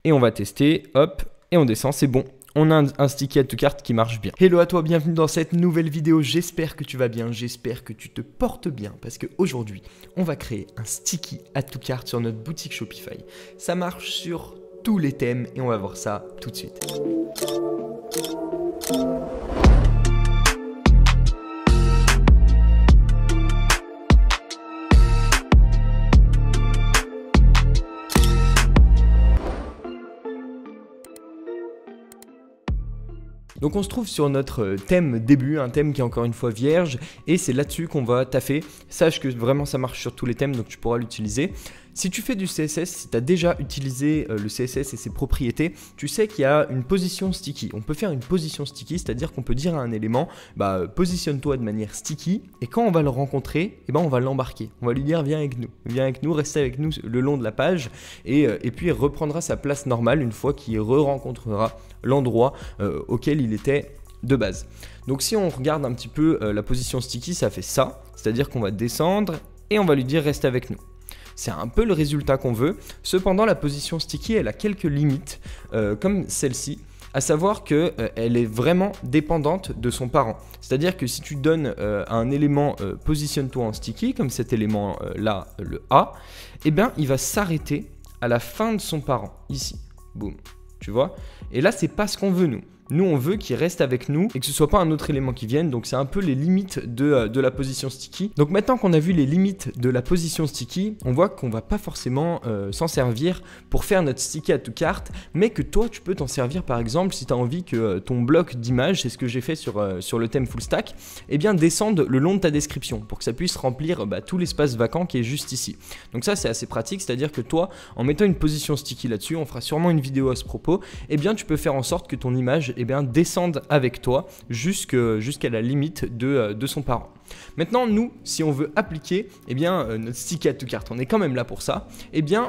et on va tester, hop, et on descend, c'est bon. On a un sticky add to cart qui marche bien. Hello à toi, bienvenue dans cette nouvelle vidéo. J'espère que tu vas bien, j'espère que tu te portes bien parce qu'aujourd'hui, on va créer un sticky add to cart sur notre boutique Shopify. Ça marche sur tous les thèmes et on va voir ça tout de suite. Donc on se trouve sur notre thème début, un thème qui est encore une fois vierge, et c'est là-dessus qu'on va taffer. Sache que vraiment ça marche sur tous les thèmes, donc tu pourras l'utiliser. Si tu fais du CSS, si tu as déjà utilisé le CSS et ses propriétés, tu sais qu'il y a une position sticky. On peut faire une position sticky, c'est-à-dire qu'on peut dire à un élément, positionne-toi de manière sticky, et quand on va le rencontrer, on va l'embarquer. On va lui dire viens avec nous, reste avec nous le long de la page, et puis il reprendra sa place normale une fois qu'il re-rencontrera l'endroit auquel il était de base. Donc si on regarde un petit peu la position sticky, ça fait ça, c'est-à-dire qu'on va descendre et on va lui dire reste avec nous. C'est un peu le résultat qu'on veut. Cependant, la position sticky, elle a quelques limites, comme celle-ci, à savoir qu'elle est vraiment dépendante de son parent. C'est-à-dire que si tu donnes à un élément positionne-toi en sticky, comme cet élément-là, le A, il va s'arrêter à la fin de son parent, ici. Boum, tu vois? Et là, c'est pas ce qu'on veut, nous. Nous, on veut qu'il reste avec nous et que ce soit pas un autre élément qui vienne. Donc, c'est un peu les limites de la position sticky. Donc, maintenant qu'on a vu les limites de la position sticky, on voit qu'on va pas forcément s'en servir pour faire notre sticky add to cart, mais que toi, tu peux t'en servir par exemple si tu as envie que ton bloc d'image, c'est ce que j'ai fait sur le thème full stack, descende le long de ta description pour que ça puisse remplir tout l'espace vacant qui est juste ici. Donc, ça, c'est assez pratique. C'est-à-dire que toi, en mettant une position sticky là-dessus, on fera sûrement une vidéo à ce propos, tu peux faire en sorte que ton image descende avec toi jusqu'à la limite de son parent. Maintenant, nous, si on veut appliquer notre sticky add to cart, on est quand même là pour ça,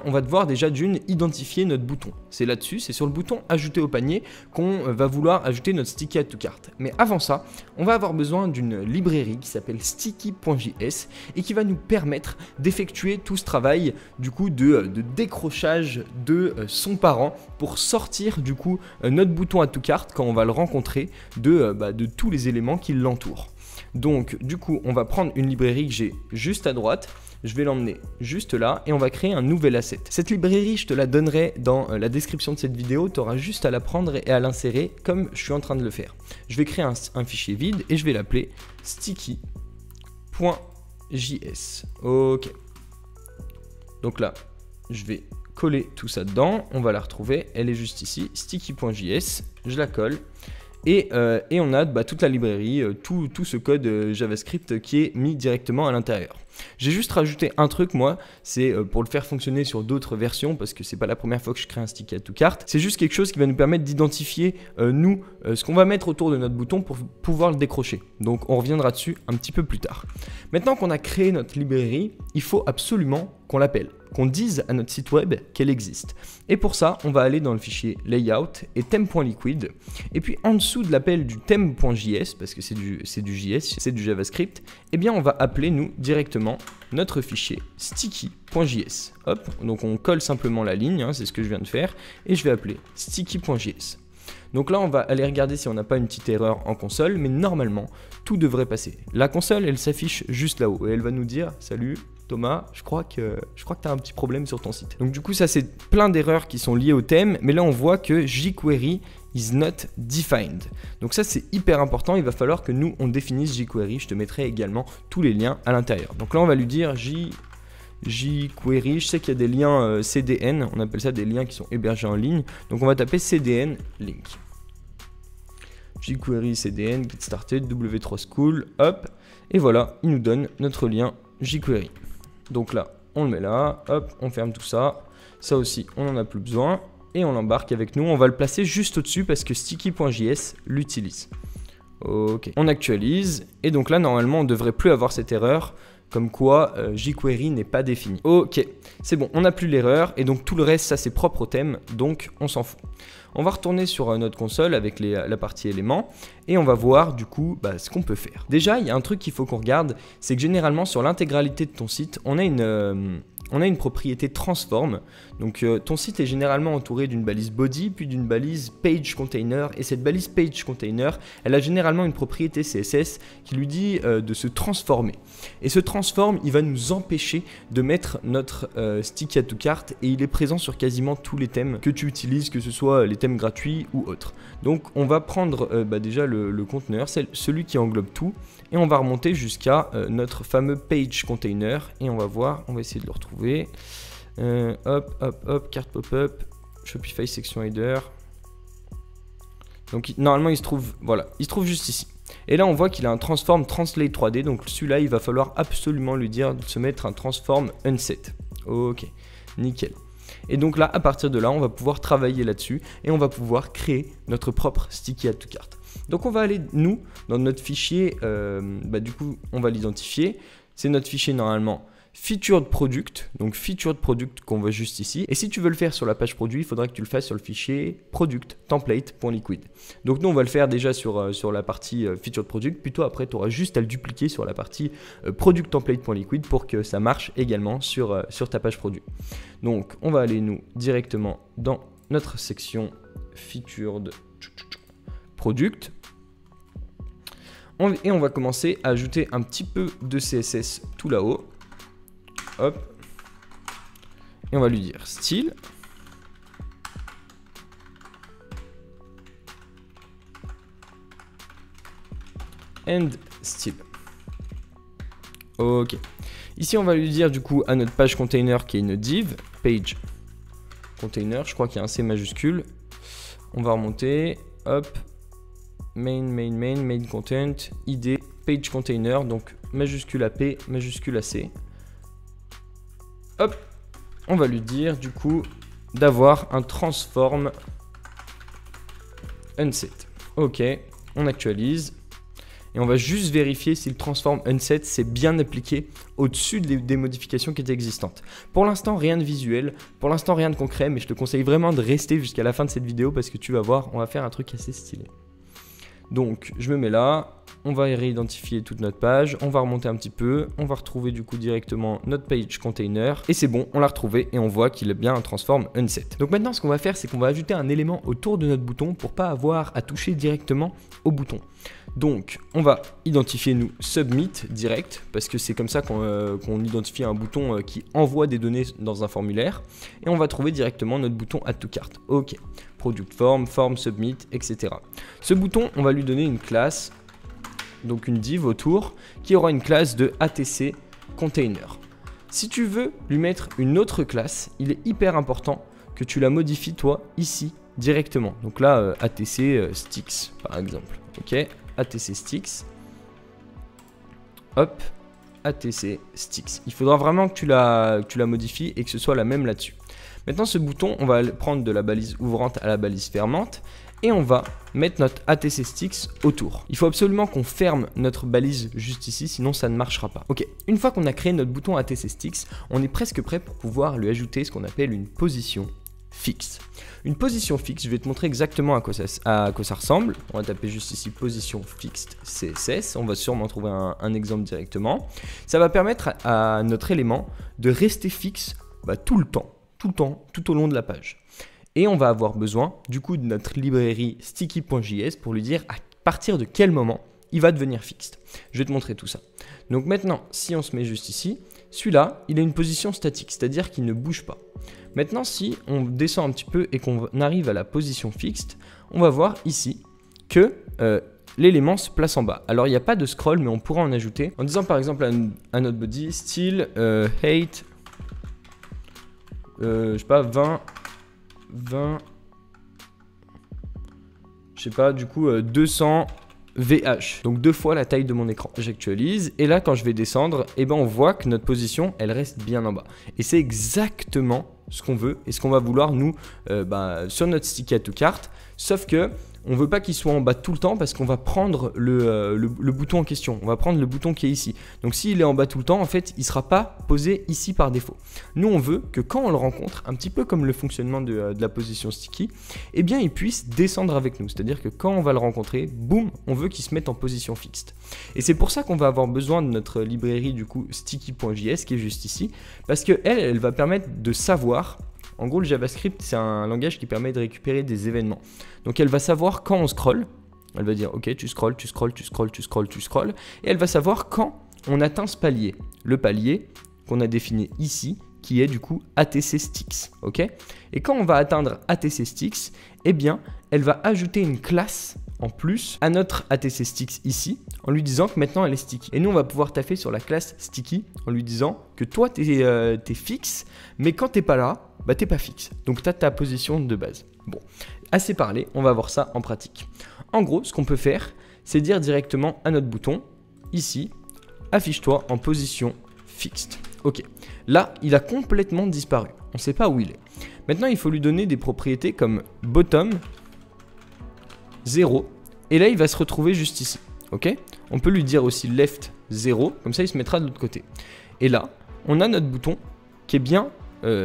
on va devoir déjà d'une identifier notre bouton. C'est là-dessus, c'est sur le bouton ajouter au panier qu'on va vouloir ajouter notre sticky add to cart. Mais avant ça, on va avoir besoin d'une librairie qui s'appelle sticky.js et qui va nous permettre d'effectuer tout ce travail du coup de décrochage de son parent pour sortir du coup notre bouton add to cart quand on va le rencontrer de tous les éléments qui l'entourent. Donc du coup on va prendre une librairie que j'ai juste à droite, je vais l'emmener juste là et on va créer un nouvel asset. Cette librairie je te la donnerai dans la description de cette vidéo, tu auras juste à la prendre et à l'insérer comme je suis en train de le faire. Je vais créer un fichier vide et je vais l'appeler sticky.js. Ok. Donc là je vais coller tout ça dedans, on va la retrouver, elle est juste ici, sticky.js, je la colle. Et on a toute la librairie, tout ce code JavaScript qui est mis directement à l'intérieur. J'ai juste rajouté un truc, moi, c'est pour le faire fonctionner sur d'autres versions, parce que c'est pas la première fois que je crée un sticky add to cart. C'est juste quelque chose qui va nous permettre d'identifier, ce qu'on va mettre autour de notre bouton pour pouvoir le décrocher. Donc on reviendra dessus un petit peu plus tard. Maintenant qu'on a créé notre librairie, il faut absolument qu'on l'appelle, qu'on dise à notre site web qu'elle existe. Et pour ça, on va aller dans le fichier layout et theme.liquid. Et puis en dessous de l'appel du theme.js, parce que c'est du JS, c'est du JavaScript, on va appeler nous directement notre fichier sticky.js. Hop, donc on colle simplement la ligne, c'est ce que je viens de faire, et je vais appeler sticky.js. Donc là, on va aller regarder si on n'a pas une petite erreur en console, mais normalement, tout devrait passer. La console, elle s'affiche juste là-haut, et elle va nous dire « Salut Thomas, je crois que tu as un petit problème sur ton site. » Donc du coup, ça c'est plein d'erreurs qui sont liées au thème, mais là on voit que jQuery is not defined. Donc ça c'est hyper important, il va falloir que nous on définisse jQuery, je te mettrai également tous les liens à l'intérieur. Donc là on va lui dire jQuery, je sais qu'il y a des liens CDN, on appelle ça des liens qui sont hébergés en ligne, donc on va taper CDN link. jQuery CDN, get started, W3School, hop, et voilà, il nous donne notre lien jQuery. Donc là, on le met là, hop, on ferme tout ça. Ça aussi, on n'en a plus besoin. Et on l'embarque avec nous. On va le placer juste au-dessus parce que sticky.js l'utilise. Ok, on actualise. Et donc là, normalement, on ne devrait plus avoir cette erreur comme quoi jQuery n'est pas défini. Ok, c'est bon, on n'a plus l'erreur. Et donc tout le reste, ça c'est propre au thème. Donc on s'en fout. On va retourner sur notre console avec la partie éléments et on va voir du coup ce qu'on peut faire. Déjà, il y a un truc qu'il faut qu'on regarde, c'est que généralement sur l'intégralité de ton site, on a on a une propriété transform. Donc ton site est généralement entouré d'une balise body puis d'une balise page container, et cette balise page container, elle a généralement une propriété CSS qui lui dit de se transformer. Et ce transform, il va nous empêcher de mettre notre sticky add to cart, et il est présent sur quasiment tous les thèmes que tu utilises, que ce soit les thèmes gratuits ou autres. Donc on va prendre déjà le conteneur, celui qui englobe tout, et on va remonter jusqu'à notre fameux page container, et on va voir, on va essayer de le retrouver. Hop, carte pop-up, Shopify section header. Donc normalement il se trouve, voilà, il se trouve juste ici. Et là on voit qu'il a un transform translate 3D, donc celui-là il va falloir absolument lui dire de se mettre un transform unset. Ok, nickel. Et donc là, à partir de là, on va pouvoir travailler là-dessus et on va pouvoir créer notre propre sticky add to cart. Donc on va aller, nous, dans notre fichier, du coup, on va l'identifier. C'est notre fichier normalement featured product, donc featured product qu'on voit juste ici. Et si tu veux le faire sur la page produit, il faudra que tu le fasses sur le fichier product template.liquid. Donc nous, on va le faire déjà sur la partie featured product. Plutôt après, tu auras juste à le dupliquer sur la partie product template.liquid pour que ça marche également sur ta page produit. Donc on va aller nous directement dans notre section featured product. Et on va commencer à ajouter un petit peu de CSS tout là-haut. Hop. Et on va lui dire style. And style. Ok. Ici, on va lui dire du coup à notre page container qui est une div, page container, je crois qu'il y a un C majuscule. On va remonter. Hop. Main content, id, page container, donc majuscule AP, majuscule AC. Hop, on va lui dire du coup d'avoir un transform unset. Ok, on actualise et on va juste vérifier si le transform unset s'est bien appliqué au-dessus des modifications qui étaient existantes. Pour l'instant, rien de visuel, pour l'instant, rien de concret, mais je te conseille vraiment de rester jusqu'à la fin de cette vidéo parce que tu vas voir, on va faire un truc assez stylé. Donc, je me mets là, on va réidentifier toute notre page, on va remonter un petit peu, on va retrouver du coup directement notre page container, et c'est bon, on l'a retrouvé et on voit qu'il est bien un transform unset. Donc maintenant, ce qu'on va faire, c'est qu'on va ajouter un élément autour de notre bouton pour pas avoir à toucher directement au bouton. Donc, on va identifier nous submit direct, parce que c'est comme ça qu'on identifie un bouton qui envoie des données dans un formulaire, et on va trouver directement notre bouton add to cart. Ok. Product form, form submit, etc. Ce bouton, on va lui donner une classe, donc une div autour, qui aura une classe de ATC container. Si tu veux lui mettre une autre classe, il est hyper important que tu la modifies toi ici directement. Donc là, ATC sticks par exemple. Ok, ATC sticks. Hop, ATC sticks. Il faudra vraiment que tu la modifies et que ce soit la même là-dessus. Maintenant, ce bouton, on va prendre de la balise ouvrante à la balise fermante et on va mettre notre ATC sticks autour. Il faut absolument qu'on ferme notre balise juste ici, sinon ça ne marchera pas. Ok, une fois qu'on a créé notre bouton ATC sticks, on est presque prêt pour pouvoir lui ajouter ce qu'on appelle une position fixe. Une position fixe, je vais te montrer exactement à quoi ça ressemble. On va taper juste ici position fixed CSS. On va sûrement trouver un exemple directement. Ça va permettre à notre élément de rester fixe tout le temps, tout au long de la page. Et on va avoir besoin du coup de notre librairie sticky.js pour lui dire à partir de quel moment il va devenir fixe. Je vais te montrer tout ça. Donc maintenant, si on se met juste ici, celui-là, il a une position statique, c'est-à-dire qu'il ne bouge pas. Maintenant, si on descend un petit peu et qu'on arrive à la position fixed, on va voir ici que l'élément se place en bas. Alors, il n'y a pas de scroll, mais on pourra en ajouter en disant par exemple à notre body style height, je sais pas, 20, je sais pas, du coup 200 VH, donc 2 fois la taille de mon écran. J'actualise et là quand je vais descendre, on voit que notre position elle reste bien en bas. Et c'est exactement ce qu'on veut et ce qu'on va vouloir nous sur notre sticky add to cart, sauf que on veut pas qu'il soit en bas tout le temps parce qu'on va prendre le bouton en question. On va prendre le bouton qui est ici. Donc s'il est en bas tout le temps, en fait, il ne sera pas posé ici par défaut. Nous, on veut que quand on le rencontre, un petit peu comme le fonctionnement de la position sticky, eh bien, il puisse descendre avec nous. C'est-à-dire que quand on va le rencontrer, boum, on veut qu'il se mette en position fixe. Et c'est pour ça qu'on va avoir besoin de notre librairie du coup sticky.js qui est juste ici, parce que elle va permettre de savoir. En gros, le JavaScript, c'est un langage qui permet de récupérer des événements. Donc, elle va savoir quand on scrolle. Elle va dire, ok, tu scrolles, tu scrolles, tu scrolles, tu scrolles, tu scrolles. Et elle va savoir quand on atteint ce palier. Le palier qu'on a défini ici, qui est du coup ATC Sticks. Ok ? Et quand on va atteindre ATC Sticks, eh bien, elle va ajouter une classe en plus à notre ATC Sticks ici, en lui disant que maintenant elle est sticky. Et nous, on va pouvoir taffer sur la classe sticky en lui disant que toi, t'es fixe, mais quand t'es pas là, bah t'es pas fixe. Donc tu as ta position de base. Bon, assez parlé, on va voir ça en pratique. En gros, ce qu'on peut faire, c'est dire directement à notre bouton, ici, affiche-toi en position fixe. Ok, là, il a complètement disparu. On ne sait pas où il est. Maintenant, il faut lui donner des propriétés comme bottom 0. Et là, il va se retrouver juste ici. Ok, on peut lui dire aussi left 0. Comme ça, il se mettra de l'autre côté. Et là, on a notre bouton qui est bien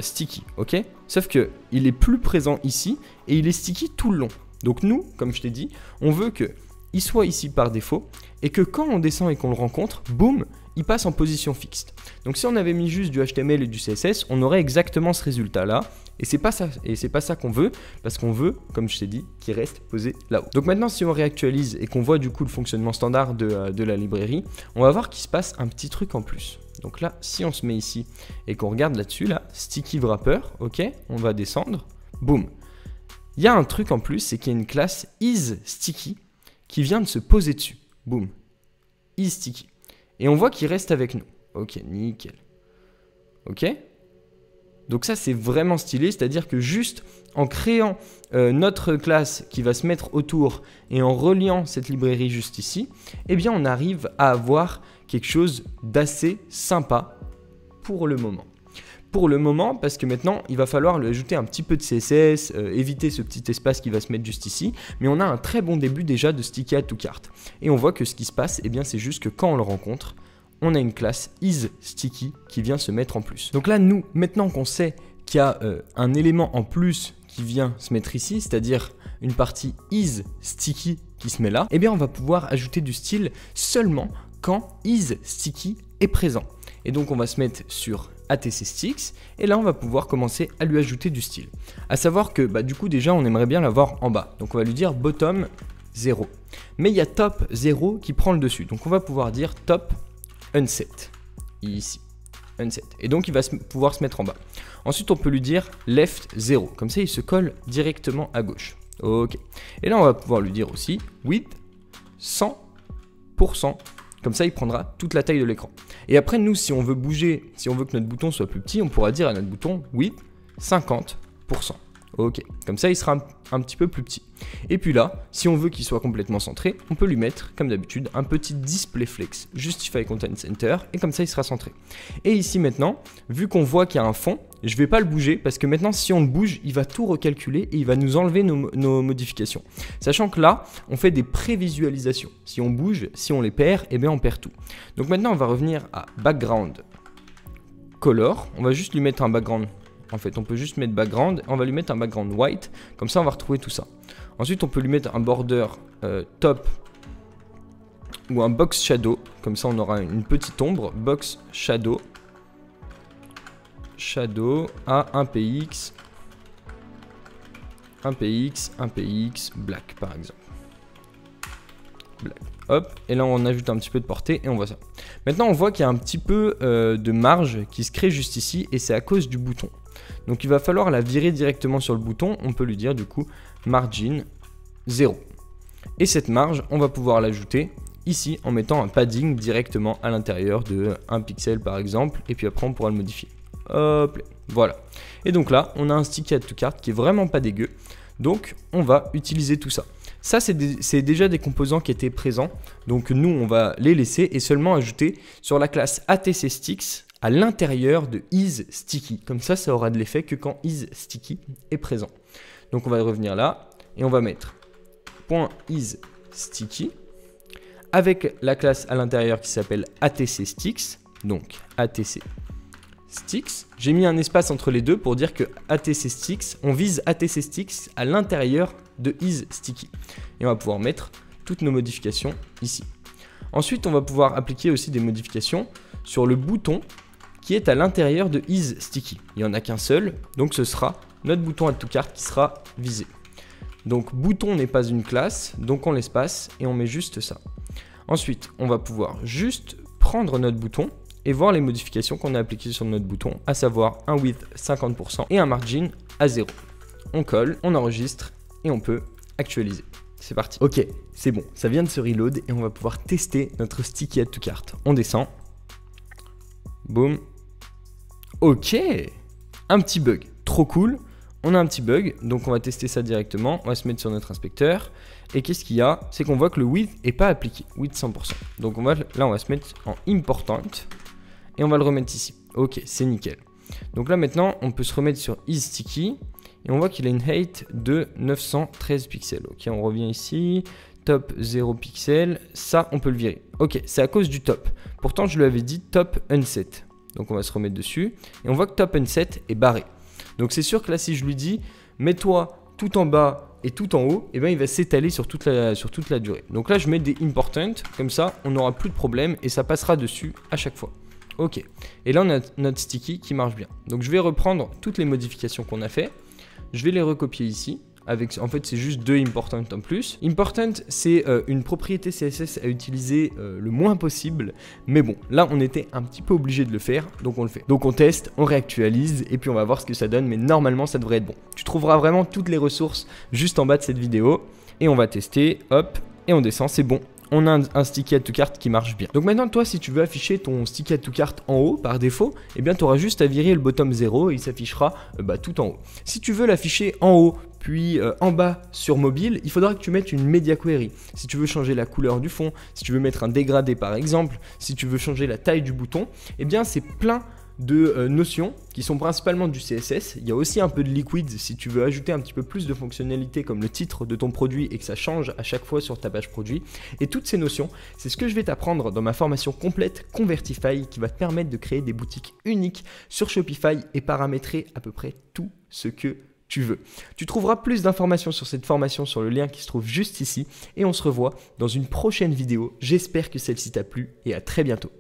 sticky, ok? Sauf que il est plus présent ici et il est sticky tout le long. Donc nous, comme je t'ai dit, on veut qu'il soit ici par défaut et que quand on descend et qu'on le rencontre, boum, il passe en position fixe. Donc si on avait mis juste du HTML et du CSS, on aurait exactement ce résultat-là. Et c'est pas ça qu'on veut, parce qu'on veut, comme je t'ai dit, qu'il reste posé là-haut. Donc maintenant, si on réactualise et qu'on voit du coup le fonctionnement standard de la librairie, on va voir qu'il se passe un petit truc en plus. Donc là, si on se met ici et qu'on regarde là-dessus, là, sticky wrapper, ok, on va descendre, boum. Il y a un truc en plus, c'est qu'il y a une classe isSticky qui vient de se poser dessus, boum, isSticky. Et on voit qu'il reste avec nous. Ok, nickel. Ok. Donc ça, c'est vraiment stylé, c'est-à-dire que juste en créant notre classe qui va se mettre autour et en reliant cette librairie juste ici, eh bien on arrive à avoir quelque chose d'assez sympa pour le moment. Pour le moment, parce que maintenant, il va falloir lui ajouter un petit peu de CSS, éviter ce petit espace qui va se mettre juste ici, mais on a un très bon début déjà de sticky add to cart. Et on voit que ce qui se passe, eh bien c'est juste que quand on le rencontre, on a une classe isSticky qui vient se mettre en plus. Donc là, nous, maintenant qu'on sait qu'il y a un élément en plus qui vient se mettre ici, c'est-à-dire une partie isSticky qui se met là, eh bien on va pouvoir ajouter du style seulement quand isSticky est présent. Et donc on va se mettre sur ATC Sticks et là on va pouvoir commencer à lui ajouter du style. À savoir que du coup déjà on aimerait bien l'avoir en bas. Donc on va lui dire bottom 0. Mais il y a top 0 qui prend le dessus. Donc on va pouvoir dire top unset. Ici. Unset. Et donc il va pouvoir se mettre en bas. Ensuite on peut lui dire left 0. Comme ça il se colle directement à gauche. Ok. Et là on va pouvoir lui dire aussi width 100%. Comme ça, il prendra toute la taille de l'écran. Et après, nous, si on veut bouger, si on veut que notre bouton soit plus petit, on pourra dire à notre bouton width 50%. Ok, comme ça, il sera un petit peu plus petit. Et puis là, si on veut qu'il soit complètement centré, on peut lui mettre, comme d'habitude, un petit display flex, justify content center, et comme ça, il sera centré. Et ici, maintenant, vu qu'on voit qu'il y a un fond, je ne vais pas le bouger, parce que maintenant, si on le bouge, il va tout recalculer et il va nous enlever nos modifications. Sachant que là, on fait des prévisualisations. Si on bouge, si on les perd, eh bien, on perd tout. Donc maintenant, on va revenir à background color. On va juste lui mettre un background. En fait, on peut juste mettre background, on va lui mettre un background white, comme ça on va retrouver tout ça. Ensuite, on peut lui mettre un border top ou un box shadow, comme ça on aura une petite ombre, box shadow, à 1px, 1px, black par exemple. Black. Hop, et là on ajoute un petit peu de portée et on voit ça. Maintenant on voit qu'il y a un petit peu de marge qui se crée juste ici et c'est à cause du bouton. Donc il va falloir la virer directement sur le bouton, on peut lui dire du coup margin 0. Et cette marge, on va pouvoir l'ajouter ici en mettant un padding directement à l'intérieur de 1 pixel par exemple, et puis après on pourra le modifier. Hop, voilà. Et donc là, on a un sticky add to cart qui est vraiment pas dégueu, donc on va utiliser tout ça. Ça, c'est déjà des composants qui étaient présents, donc nous on va les laisser et seulement ajouter sur la classe ATC Sticks à l'intérieur de isSticky. Comme ça aura de l'effet que quand isSticky est présent. Donc on va revenir là et on va mettre .isSticky avec la classe à l'intérieur qui s'appelle ATCSticks. Donc ATCSticks. J'ai mis un espace entre les deux pour dire que ATCSticks, on vise ATCSticks à l'intérieur de isSticky. Et on va pouvoir mettre toutes nos modifications ici. Ensuite, on va pouvoir appliquer aussi des modifications sur le bouton qui est à l'intérieur de isSticky. Il n'y en a qu'un seul, donc ce sera notre bouton Add to Cart qui sera visé. Donc bouton n'est pas une classe, donc on l'espace et on met juste ça. Ensuite, on va pouvoir juste prendre notre bouton et voir les modifications qu'on a appliquées sur notre bouton, à savoir un width 50% et un margin à 0. On colle, on enregistre et on peut actualiser. C'est parti. Ok, c'est bon, ça vient de se reload et on va pouvoir tester notre sticky Add to Cart. On descend. Boum. Ok, un petit bug, trop cool. On a un petit bug, donc on va tester ça directement. On va se mettre sur notre inspecteur. Et qu'est-ce qu'il y a? C'est qu'on voit que le width n'est pas appliqué, width 100%. Donc là, on va se mettre en important et on va le remettre ici. Ok, c'est nickel. Donc là, maintenant, on peut se remettre sur isSticky et on voit qu'il a une height de 913 pixels. Ok, on revient ici. Top 0 pixels. Ça, on peut le virer. Ok, c'est à cause du top. Pourtant, je lui avais dit top unset. Donc on va se remettre dessus et on voit que top unset est barré. Donc c'est sûr que là, si je lui dis mets-toi tout en bas et tout en haut, et bien il va s'étaler sur toute la durée. Donc là, je mets des important, comme ça, on n'aura plus de problème et ça passera dessus à chaque fois. Ok, et là on a notre sticky qui marche bien. Donc je vais reprendre toutes les modifications qu'on a fait, je vais les recopier ici. En fait, c'est juste deux important en plus. Important, c'est une propriété CSS à utiliser le moins possible. Mais bon, là, on était un petit peu obligé de le faire, donc on le fait. Donc on teste, on réactualise, et puis on va voir ce que ça donne. Mais normalement, ça devrait être bon. Tu trouveras vraiment toutes les ressources juste en bas de cette vidéo. Et on va tester, hop, et on descend, c'est bon. On a un sticky Add to Cart qui marche bien. Donc maintenant, toi, si tu veux afficher ton sticky Add to Cart en haut par défaut, eh bien, tu auras juste à virer le bottom 0 et il s'affichera tout en haut. Si tu veux l'afficher en haut, puis en bas sur mobile, il faudra que tu mettes une media query. Si tu veux changer la couleur du fond, si tu veux mettre un dégradé par exemple, si tu veux changer la taille du bouton, eh bien, c'est plein de notions qui sont principalement du CSS. Il y a aussi un peu de liquid si tu veux ajouter un petit peu plus de fonctionnalités comme le titre de ton produit et que ça change à chaque fois sur ta page produit. Et toutes ces notions, c'est ce que je vais t'apprendre dans ma formation complète Convertify qui va te permettre de créer des boutiques uniques sur Shopify et paramétrer à peu près tout ce que tu veux. Tu trouveras plus d'informations sur cette formation sur le lien qui se trouve juste ici et on se revoit dans une prochaine vidéo. J'espère que celle-ci t'a plu et à très bientôt.